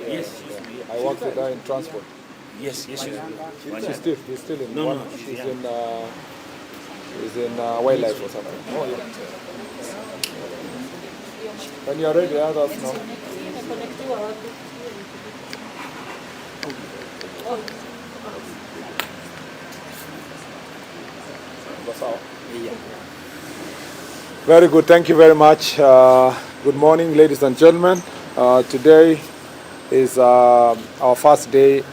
Yes. I worked with her in transport. Yes. She's still in. No. She's in wildlife or something. Oh yeah. When you're ready, let us know. Very good. Thank you very much. Good morning, ladies and gentlemen. Today is our first day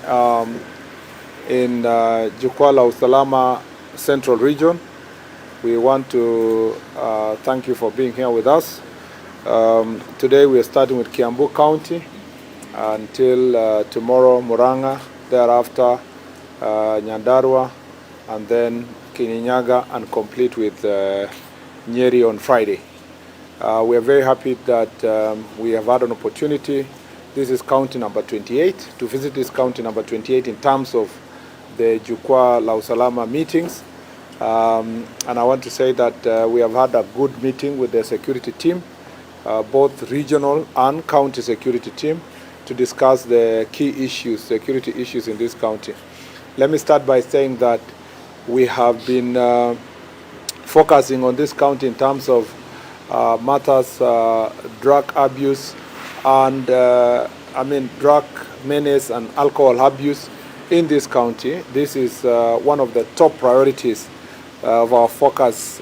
in Jukwaa, Usalama Central Region. We want to thank you for being here with us. Today we are starting with Kiambu County until tomorrow Muranga, thereafter Nyandarua, and then Kirinyaga, and complete with Nyeri on Friday. We are very happy that we have had an opportunity. This is county number 28, to visit this county number 28 in terms of the Jukwaa La Usalama meetings. And I want to say that we have had a good meeting with the security team, both regional and county security team, to discuss the key issues, security issues in this county. Let me start by saying that we have been focusing on this county in terms of matters, drug abuse, and drug menace and alcohol abuse in this county. This is one of the top priorities of our focus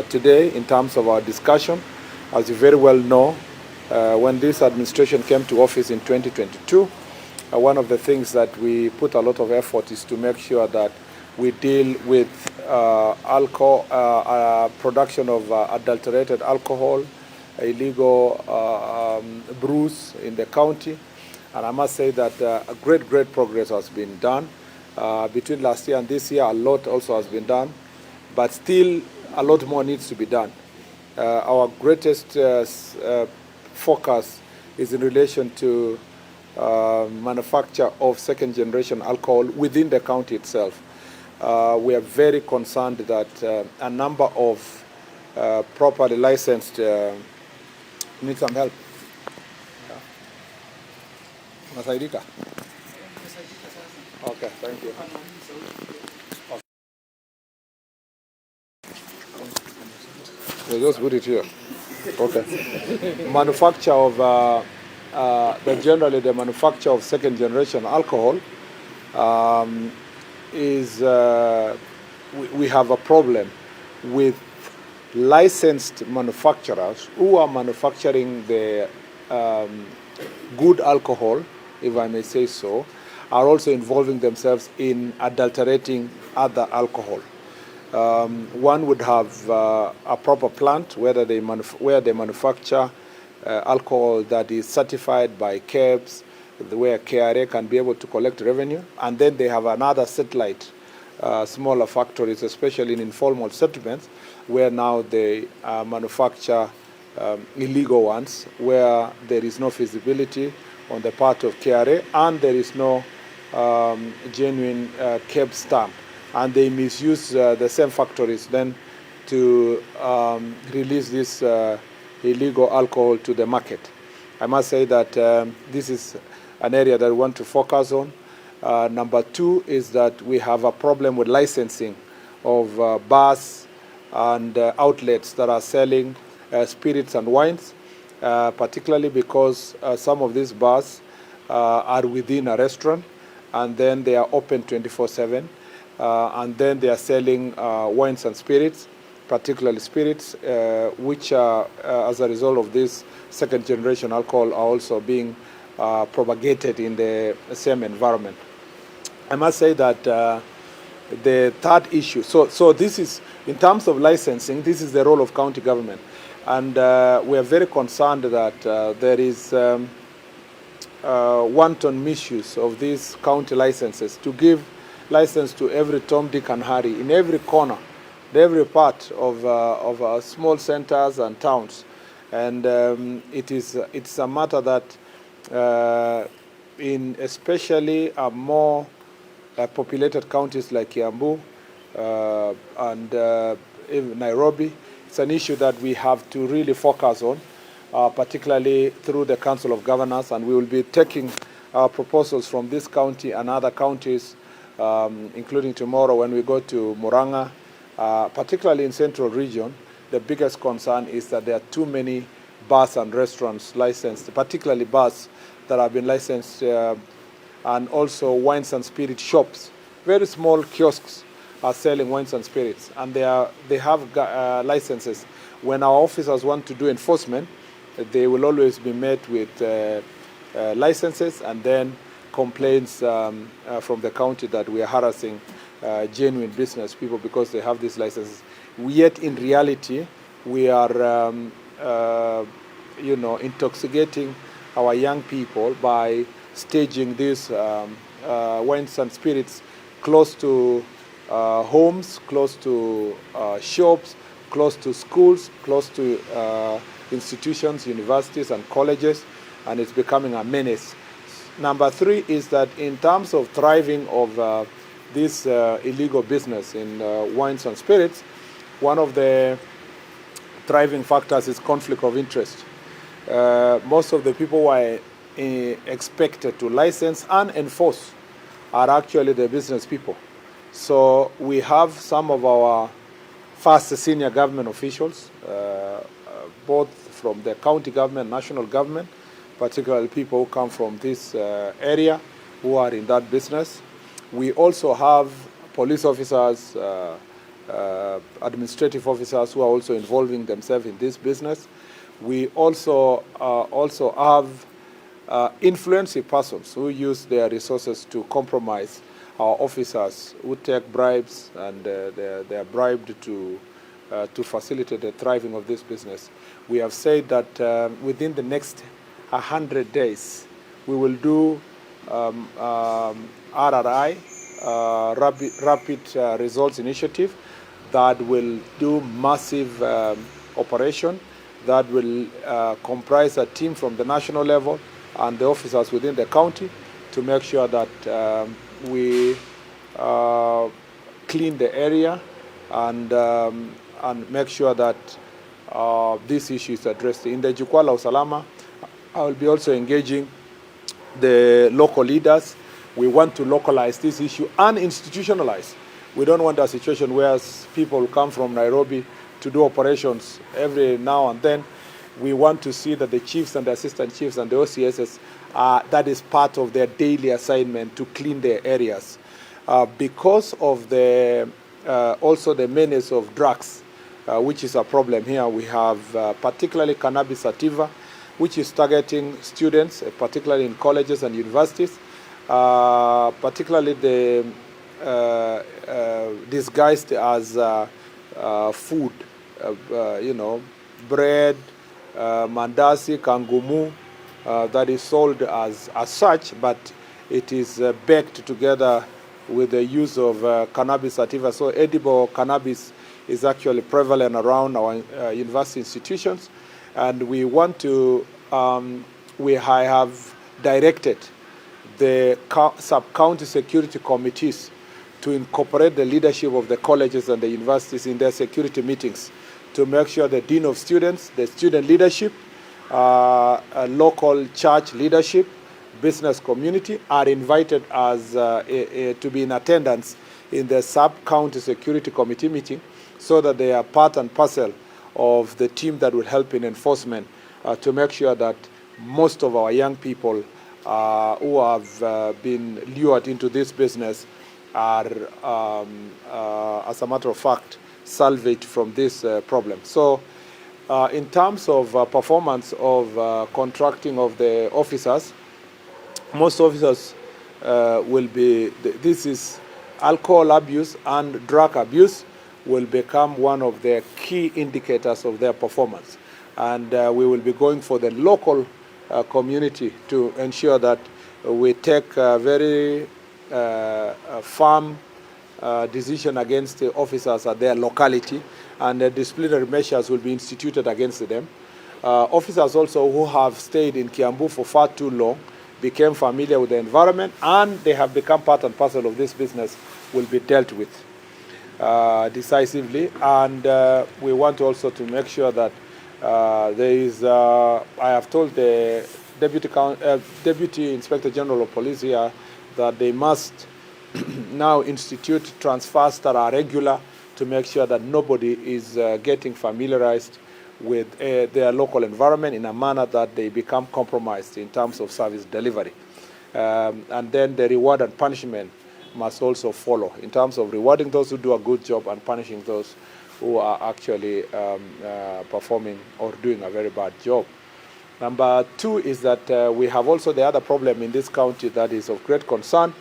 today in terms of our discussion. As you very well know, when this administration came to office in 2022, one of the things that we put a lot of effort is to make sure that we deal with alcohol, production of adulterated alcohol, illegal brews in the county. And I must say that great progress has been done. Between last year and this year, a lot also has been done, but still a lot more needs to be done. Our greatest focus is in relation to manufacture of second-generation alcohol within the county itself. We are very concerned that a number of properly licensed need some help. Masaidika? Okay, thank you. We'll just put it here. Okay. Manufacture of generally the manufacture of second-generation alcohol is we have a problem with licensed manufacturers who are manufacturing the good alcohol, if I may say so, are also involving themselves in adulterating other alcohol. One would have a proper plant where they manufacture alcohol that is certified by KEBS, where KRA can be able to collect revenue, and then they have another satellite, smaller factories, especially in informal settlements, where now they manufacture illegal ones, where there is no feasibility on the part of KRA, and there is no genuine KEBS stamp. And they misuse the same factories then to release this illegal alcohol to the market. I must say that this is an area that we want to focus on. Number two is that we have a problem with licensing of bars and outlets that are selling spirits and wines, particularly because some of these bars are within a restaurant, and then they are open 24/7, and then they are selling wines and spirits, particularly spirits, which are, as a result of this second-generation alcohol, are also being propagated in the same environment. I must say that the third issue, so this is, in terms of licensing, this is the role of county government. And we are very concerned that there is wanton misuse of these county licenses, to give license to every Tom, Dick, and Harry in every corner, in every part of small centers and towns. And it's a matter that in especially more populated counties like Kiambu and even Nairobi, it's an issue that we have to really focus on, particularly through the Council of Governors, and we will be taking proposals from this county and other counties, including tomorrow when we go to Muranga, particularly in Central Region. The biggest concern is that there are too many bars and restaurants licensed, particularly bars that have been licensed, and also wines and spirit shops. Very small kiosks are selling wines and spirits, and they have licenses. When our officers want to do enforcement, they will always be met with licenses and then complaints from the county that we are harassing genuine business people because they have these licenses. Yet in reality, we are intoxicating our young people by staging these wines and spirits close to homes, close to shops, close to schools, close to institutions, universities, and colleges, and it's becoming a menace. Number three is that in terms of thriving of this illegal business in wines and spirits, one of the thriving factors is conflict of interest. Most of the people who are expected to license and enforce are actually the business people. So we have some of our first senior government officials, both from the county government, national government, particularly people who come from this area who are in that business. We also have police officers, administrative officers who are also involving themselves in this business. We also have influential persons who use their resources to compromise our officers, who take bribes, and they are bribed to facilitate the thriving of this business. We have said that within the next 100 days, we will do RRI, Rapid Results Initiative, that will do massive operation, that will comprise a team from the national level and the officers within the county to make sure that we clean the area and make sure that this issue is addressed. In the Jukwaa Usalama, I will be also engaging the local leaders. We want to localize this issue and institutionalize. We don't want a situation where people come from Nairobi to do operations every now and then. We want to see that the chiefs and the assistant chiefs and the OCSs, that is part of their daily assignment to clean their areas. Because of the also the menace of drugs, which is a problem here, we have particularly cannabis sativa, which is targeting students, particularly in colleges and universities, particularly the disguised as food, bread, mandasi, kangumu, that is sold as such, but it is baked together with the use of cannabis sativa. So edible cannabis is actually prevalent around our university institutions, and we want to, I have directed the sub-county security committees to incorporate the leadership of the colleges and the universities in their security meetings to make sure the dean of students, the student leadership, local church leadership, business community are invited as to be in attendance in the sub-county security committee meeting, so that they are part and parcel of the team that will help in enforcement to make sure that most of our young people who have been lured into this business are, as a matter of fact, salvaged from this problem. So in terms of performance of contracting of the officers, most officers will be, this is alcohol abuse and drug abuse will become one of the key indicators of their performance. And we will be going for the local community to ensure that we take a very firm decision against the officers at their locality, and disciplinary measures will be instituted against them. Officers also who have stayed in Kiambu for far too long became familiar with the environment, and they have become part and parcel of this business will be dealt with decisively. And we want also to make sure that there is, I have told the Deputy Inspector General of Police here that they must now institute transfers that are regular to make sure that nobody is getting familiarized with their local environment in a manner that they become compromised in terms of service delivery. And then the reward and punishment must also follow in terms of rewarding those who do a good job and punishing those who are actually performing or doing a very bad job. Number two is that we have also the other problem in this county that is of great concern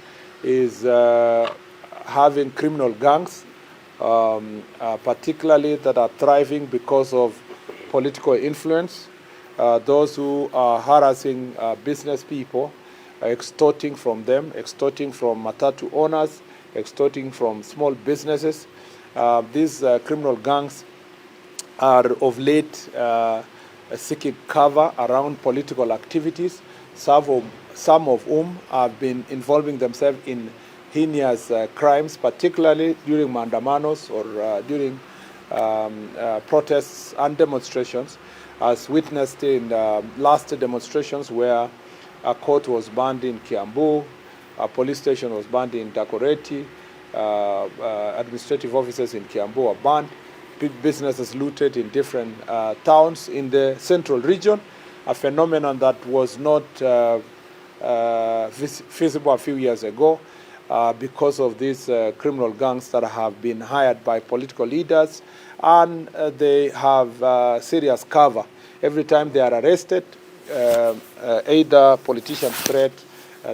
is having criminal gangs, particularly that are thriving because of political influence, those who are harassing business people, extorting from them, extorting from matatu owners, extorting from small businesses. These criminal gangs are of late seeking cover around political activities, some of whom have been involving themselves in heinous crimes, particularly during mandamanos or during protests and demonstrations, as witnessed in last demonstrations where a court was banned in Kiambu, a police station was banned in Dakoreti, administrative offices in Kiambu were banned, big businesses looted in different towns in the central region, a phenomenon that was not feasible a few years ago because of these criminal gangs that have been hired by political leaders, and they have serious cover. Every time they are arrested, either politicians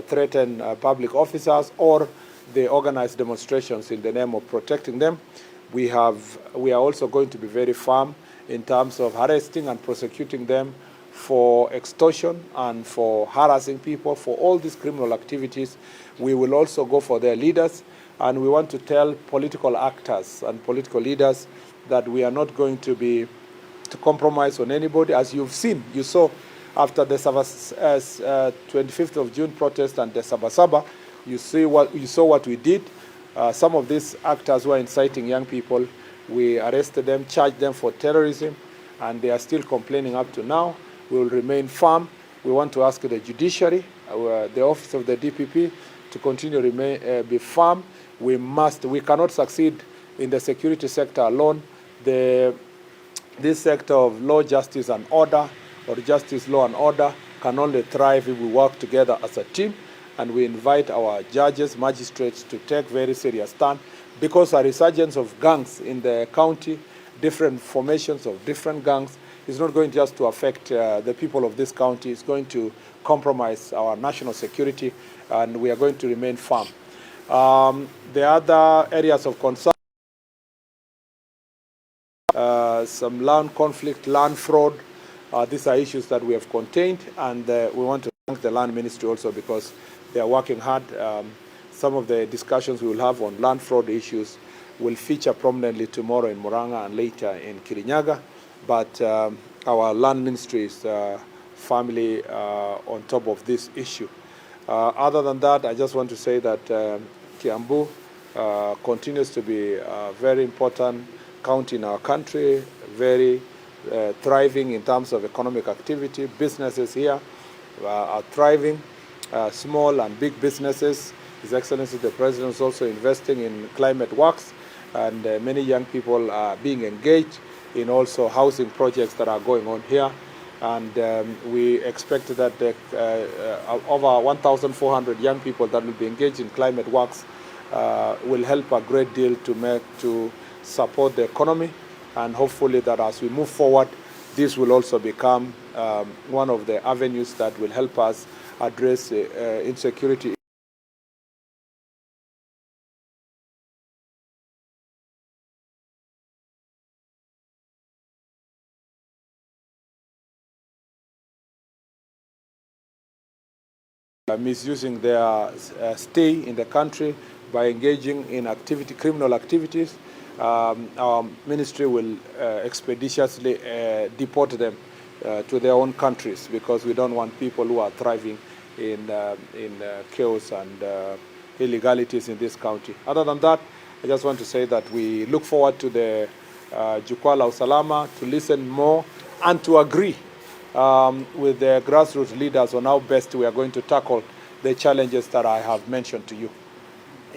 threaten public officers, or they organize demonstrations in the name of protecting them. We are also going to be very firm in terms of arresting and prosecuting them for extortion and for harassing people, for all these criminal activities. We will also go for their leaders, and we want to tell political actors and political leaders that we are not going to compromise on anybody. As you've seen, you saw after the 25th of June protest and the Sabasaba, you saw what we did. Some of these actors were inciting young people. We arrested them, charged them for terrorism, and they are still complaining up to now. We will remain firm. We want to ask the judiciary, the office of the DPP, to continue to be firm. We cannot succeed in the security sector alone. This sector of law, justice, and order, or justice, law, and order, can only thrive if we work together as a team. And we invite our judges, magistrates to take very serious stand, because a resurgence of gangs in the county, different formations of different gangs, is not going just to affect the people of this county. It's going to compromise our national security, and we are going to remain firm. The other areas of concern, some land conflict, land fraud, these are issues that we have contained, and we want to thank the land ministry also because they are working hard. Some of the discussions we will have on land fraud issues will feature prominently tomorrow in Muranga and later in Kirinyaga. But our land ministry is firmly on top of this issue. Other than that, I just want to say that Kiambu continues to be a very important county in our country, very thriving in terms of economic activity. Businesses here are thriving, small and big businesses. His Excellency the President is also investing in climate works, and many young people are being engaged in also housing projects that are going on here. And we expect that over 1,400 young people that will be engaged in climate works will help a great deal to support the economy. And hopefully that as we move forward, this will also become one of the avenues that will help us address insecurity misusing their stay in the country by engaging in criminal activities. Our ministry will expeditiously deport them to their own countries, because we don't want people who are thriving in chaos and illegalities in this county. Other than that, I just want to say that we look forward to the Jukwaa la Usalama to listen more and to agree with the grassroots leaders on how best we are going to tackle the challenges that I have mentioned to you.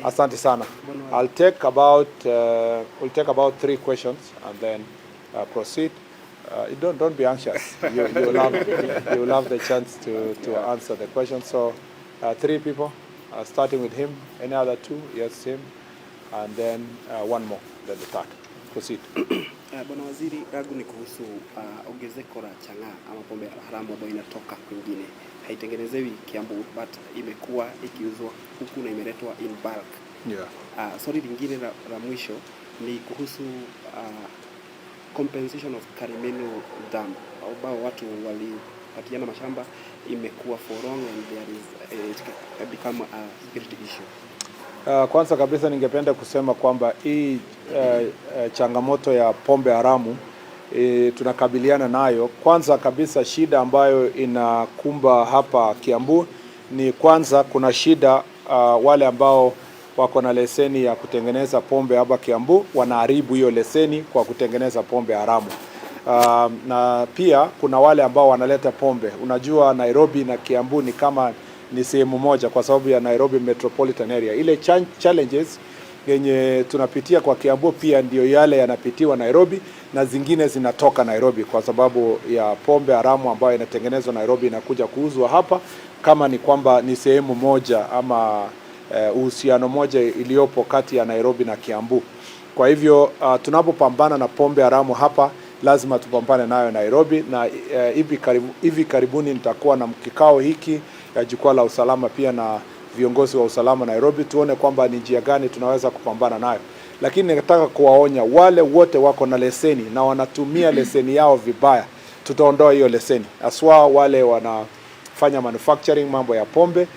Asante sana. We'll take about 3 questions and then proceed. Don't be anxious. You will have the chance to answer the question. So 3 people, starting with him. Any other 2? Yes, him. And then 1 more, then the third. Proceed. Bwana Waziri, yangu ni kuhusu ongezeko la chang'aa ama pombe haramu ambayo inatoka kwingine. Haitengenezewi Kiambu, but imekuwa ikiuzwa huku na imeletwa in bulk. Yeah. Swali lingine la mwisho ni kuhusu compensation of Karimeno Dam, ambao watu walipatiana mashamba, imekuwa for long and it become a security issue. Kwanza kabisa ningependa kusema kwamba hii changamoto ya pombe haramu tunakabiliana nayo. Kwanza kabisa shida ambayo inakumba hapa Kiambu ni kwanza kuna shida wale ambao wako na leseni ya kutengeneza pombe hapa Kiambu wanaharibu hiyo leseni kwa kutengeneza pombe haramu. Na pia kuna wale ambao wanaleta pombe. Unajua Nairobi na Kiambu ni sehemu moja kwa sababu ya Nairobi Metropolitan Area. Ile challenges yenye tunapitia kwa Kiambu pia ndio yale yanapitiwa Nairobi, na zingine zinatoka Nairobi kwa sababu ya pombe haramu ambayo inatengenezwa Nairobi inakuja kuuzwa hapa, kama ni kwamba ni sehemu moja ama uhusiano moja iliyopo kati ya Nairobi na Kiambu. Kwa hivyo tunapopambana na pombe haramu hapa lazima tupambane nayo Nairobi, na hivi karibuni nitakuwa na kikao hiki ya Jukwaa la Usalama pia na viongozi wa usalama Nairobi, tuone kwamba ni njia gani tunaweza kupambana nayo. Lakini nataka kuwaonya wale wote wako na leseni na wanatumia leseni yao vibaya, tutaondoa hiyo leseni. Aswa wale wanafanya manufacturing mambo ya pombe,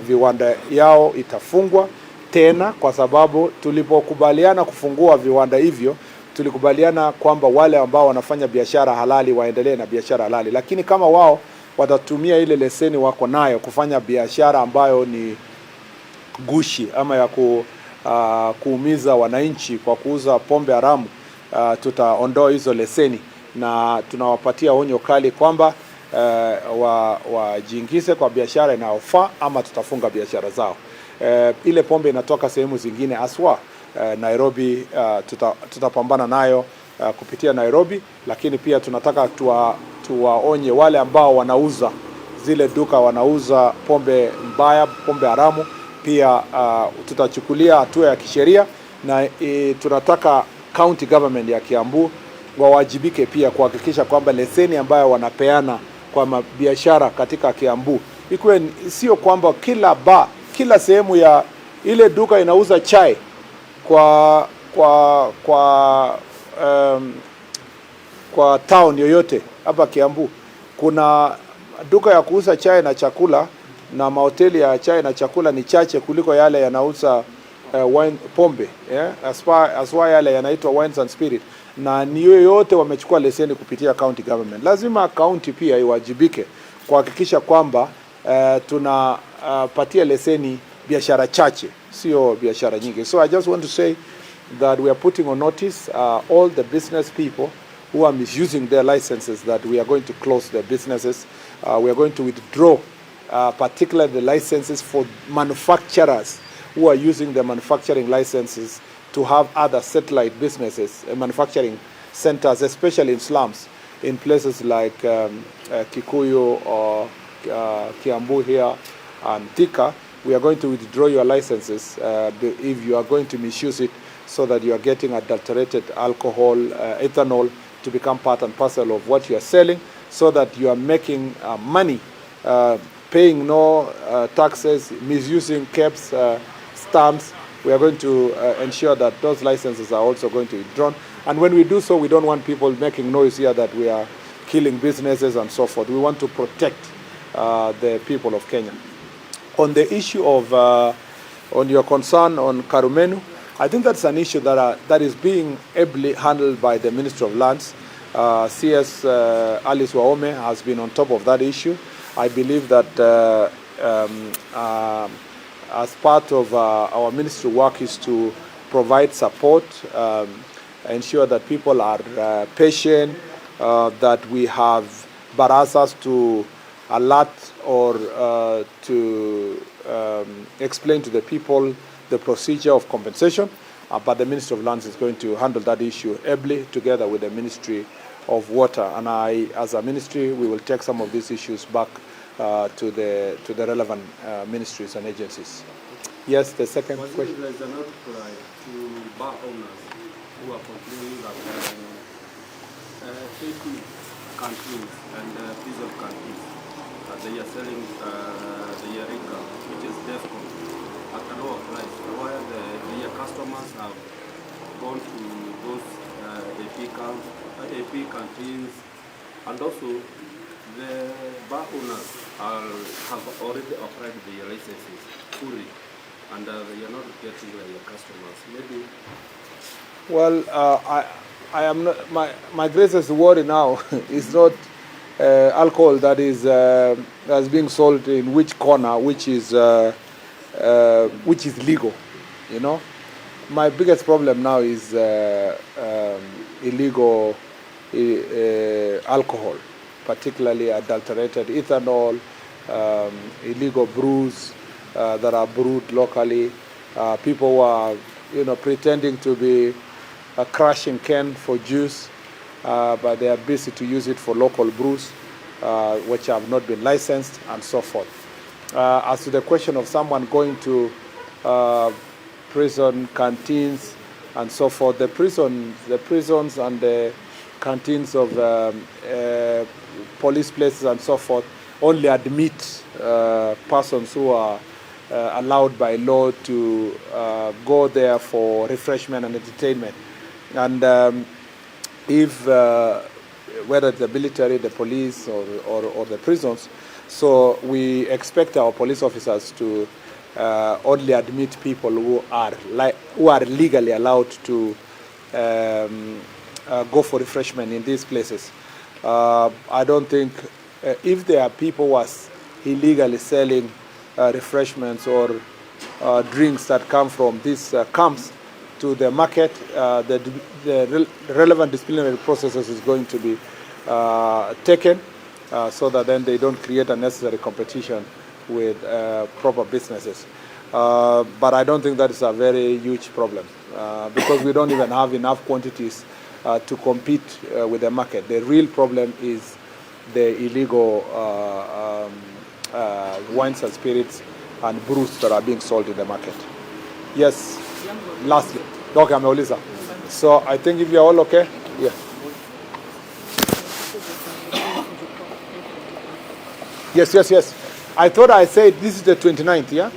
viwanda yao itafungwa tena, kwa sababu tulipokubaliana kufungua viwanda hivyo tulikubaliana kwamba wale ambao wanafanya biashara halali waendelee na biashara halali, lakini kama wao watatumia ile leseni wako nayo kufanya biashara ambayo ni gushi ama ya kuumiza wananchi kwa kuuza pombe haramu, tutaondoa hizo leseni na tunawapatia onyo kali kwamba wajiingize kwa biashara inayofaa ama tutafunga biashara zao. Ile pombe inatoka sehemu zingine aswa Nairobi, tutapambana nayo kupitia Nairobi, lakini pia tunataka tuwaonye wale ambao wanauza zile duka wanauza pombe mbaya, pombe haramu, pia tutachukulia hatua ya kisheria, na tunataka county government ya Kiambu wawajibike pia kuhakikisha kwamba leseni ambayo wanapeana kwa biashara katika Kiambu ikuwe sio kwamba kila sehemu ya ile duka inauza chai kwa town yoyote hapa Kiambu. Kuna duka ya kuuza chai na chakula na mahoteli ya chai na chakula ni chache kuliko yale yanauza wine, pombe, aswa yale yanaitwa wines and spirit, na ni yote wamechukua leseni kupitia county government. Lazima county pia iwajibike kuhakikisha kwamba tunapatia leseni biashara chache, sio biashara nyingi. So I just want to say that we are putting on notice all the business people who are misusing their licenses, that we are going to close their businesses. We are going to withdraw particularly the licenses for manufacturers who are using the manufacturing licenses to have other satellite businesses, manufacturing centers, especially in slums, in places like Kikuyu or Kiambu here and Thika. We are going to withdraw your licenses if you are going to misuse it, so that you are getting adulterated alcohol, ethanol, to become part and parcel of what you are selling, so that you are making money, paying no taxes, misusing caps, stamps. We are going to ensure that those licenses are also going to be withdrawn. And when we do so, we don't want people making noise here that we are killing businesses and so forth. We want to protect the people of Kenya. On the issue of, on your concern on Karumenu, I think that's an issue that is being ably handled by the Ministry of Lands. CS Alice Waome has been on top of that issue. I believe that as part of our ministry work is to provide support, ensure that people are patient, that we have barazas to alert or to explain to the people the procedure of compensation. But the Ministry of Lands is going to handle that issue ably together with the Ministry of Water. And as a ministry, we will take some of these issues back to the relevant ministries and agencies. Yes, the second question. There is an outcry to bar owners who are complaining that AP canteens and diesel canteens, they are selling the Eureka, which is DEFCON, at a lower price, while their customers have gone to those AP canteens, and also the bar owners have already applied their licenses fully, and they are not getting their customers. Maybe. Well, I am not. My greatest worry now is not alcohol that is that's being sold in which corner, which is legal. You know, my biggest problem now is illegal alcohol, particularly adulterated ethanol, illegal brews that are brewed locally. People who are, pretending to be crushing cane for juice, but they are busy to use it for local brews, which have not been licensed, and so forth. As to the question of someone going to prison canteens and so forth, the prisons and the canteens of police places and so forth only admit persons who are allowed by law to go there for refreshment and entertainment. And if whether the military, the police, or the prisons, so we expect our police officers to only admit people who are legally allowed to go for refreshment in these places. I don't think if there are people who are illegally selling refreshments or drinks that come from these camps to the market, the relevant disciplinary processes is going to be taken so that then they don't create unnecessary competition with proper businesses. But I don't think that is a very huge problem because we don't even have enough quantities to compete with the market. The real problem is the illegal wines and spirits and brews that are being sold in the market. Yes. Lastly, okay, ameuliza. So I think if you're all okay, yeah. Yes. I thought I said this is the 29th, yeah?